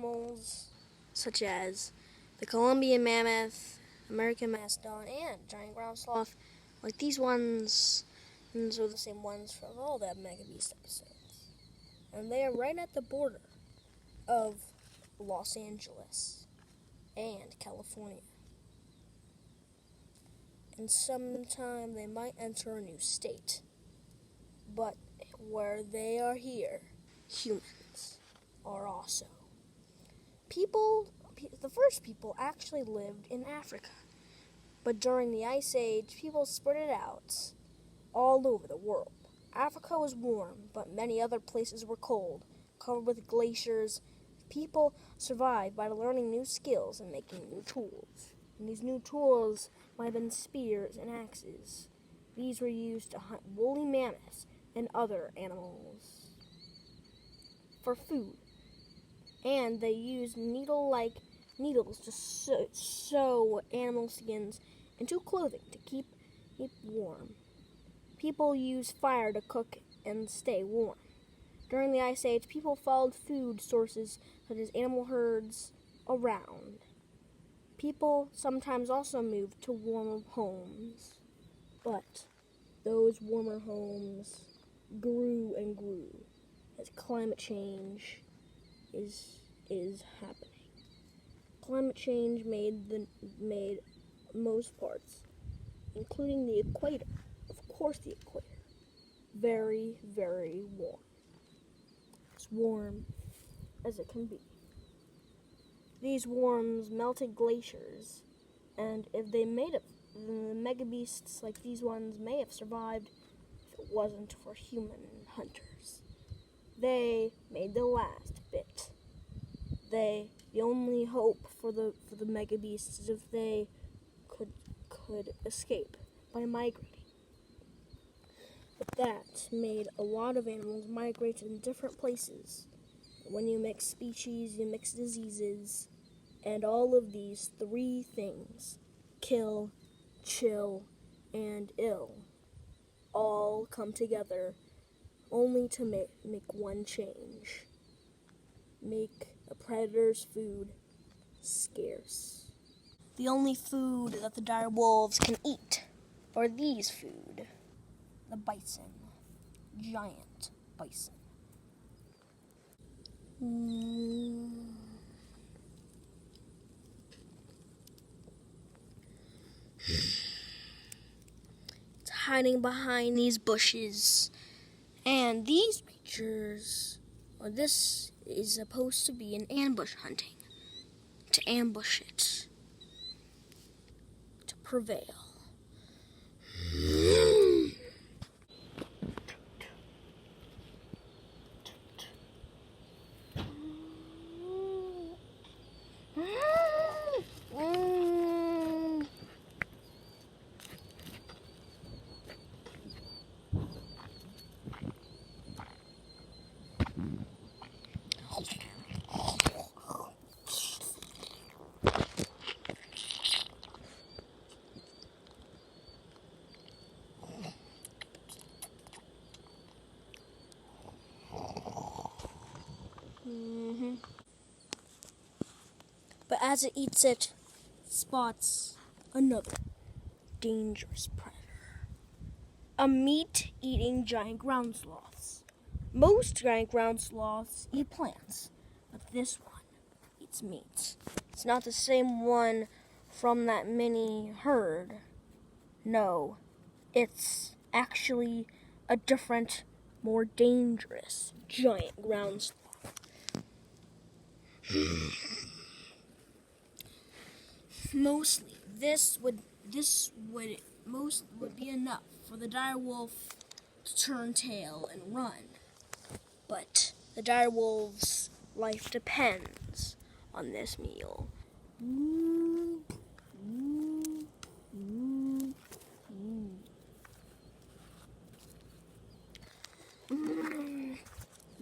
animals such as the Columbian mammoth, American mastodon, and giant ground sloth. Like these ones, these are the same ones from all the Mega Beast episodes. And they are right at the border of Los Angeles and California. And sometime they might enter a new state. But where they are here, humans are also. The first people actually lived in Africa. But during the Ice Age, people spread it out all over the world. Africa was warm, but many other places were cold, covered with glaciers. People survived by learning new skills and making new tools. And these new tools might have been spears and axes. These were used to hunt woolly mammoths and other animals for food. And they used needle-like needles to sew animal skins into clothing to keep warm. People used fire to cook and stay warm. During the Ice Age, people followed food sources such as animal herds around. People sometimes also moved to warmer homes, but those warmer homes grew and grew as climate change is happening. Climate change made most parts, including the equator, of course the equator, very, very warm. As warm as it can be. These worms melted glaciers, and if they made it, the mega beasts like these ones may have survived if it wasn't for human hunters. They made the last bit. The only hope for the mega beasts is if they could escape by migrating. But that made a lot of animals migrate in different places. When you mix species, you mix diseases, and all of these three things, kill, chill, and ill, all come together only to make one change. Make a predator's food scarce. The only food that the dire wolves can eat are these food. The bison. Giant bison. It's hiding behind these bushes. And these creatures, or this is supposed to be an ambush hunting. To ambush it. To prevail. But as it eats it, spots another dangerous predator. A meat-eating giant ground sloths. Most giant ground sloths eat plants, but this one eats meat. It's not the same one from that mini herd. No, it's actually a different, more dangerous giant ground sloth. Mostly, this would be enough for the dire wolf to turn tail and run. But the dire wolf's life depends on this meal.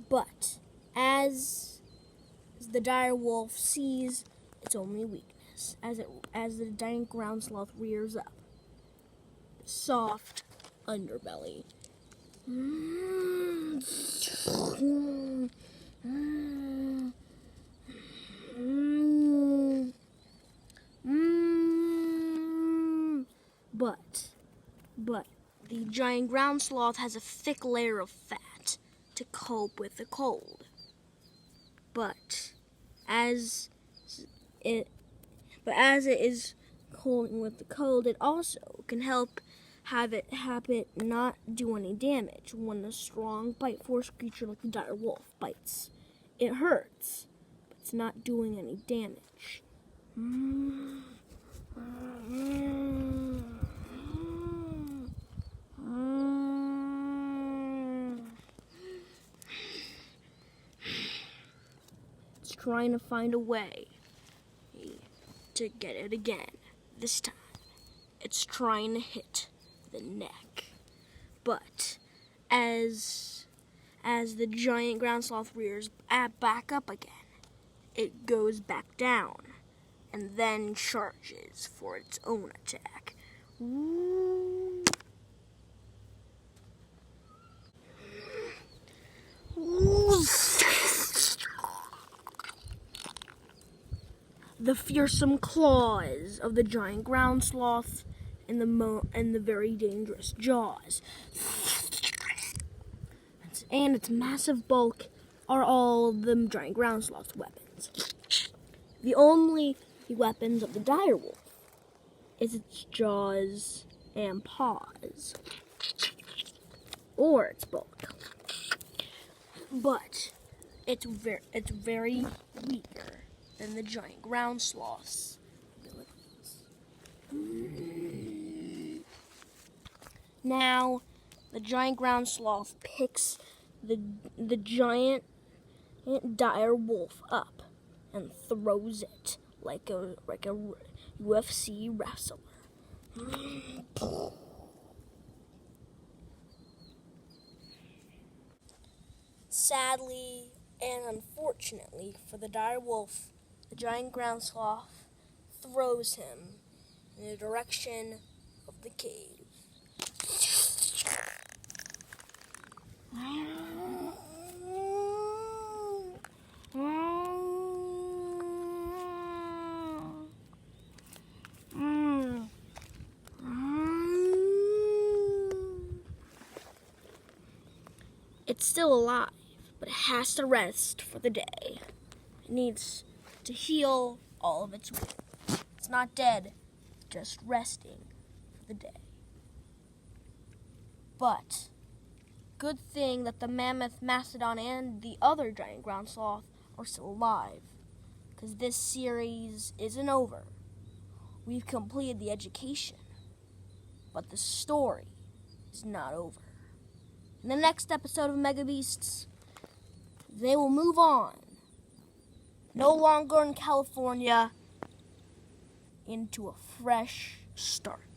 But as the dire wolf sees its only weakness, as the giant ground sloth rears up, soft underbelly. But the giant ground sloth has a thick layer of fat to cope with the cold. But as it is coping with the cold, it also can help have it not do any damage when a strong bite force creature like the dire wolf bites. It hurts, but it's not doing any damage. It's trying to find a way to get it again. This time, it's trying to hit the neck. But as the giant ground sloth rears back up again, it goes back down and then charges for its own attack. The fearsome claws of the giant ground sloth and the very dangerous jaws and its massive bulk are all the giant ground sloth's weapons. The only weapons of the dire wolf is its jaws and paws, or its bulk. But it's very weaker than the giant ground sloth's abilities. Now, the giant ground sloth picks the giant dire wolf up and throws it like a UFC wrestler. Sadly and unfortunately for the dire wolf, the giant ground sloth throws him in the direction of the cave. It's still alive, but it has to rest for the day. It needs to heal all of its wounds. It's not dead, just resting for the day. But good thing that the mammoth, mastodon, and the other giant ground sloth are still alive, because this series isn't over. We've completed the education, but the story is not over. In the next episode of Mega Beasts, they will move on, no longer in California, into a fresh start.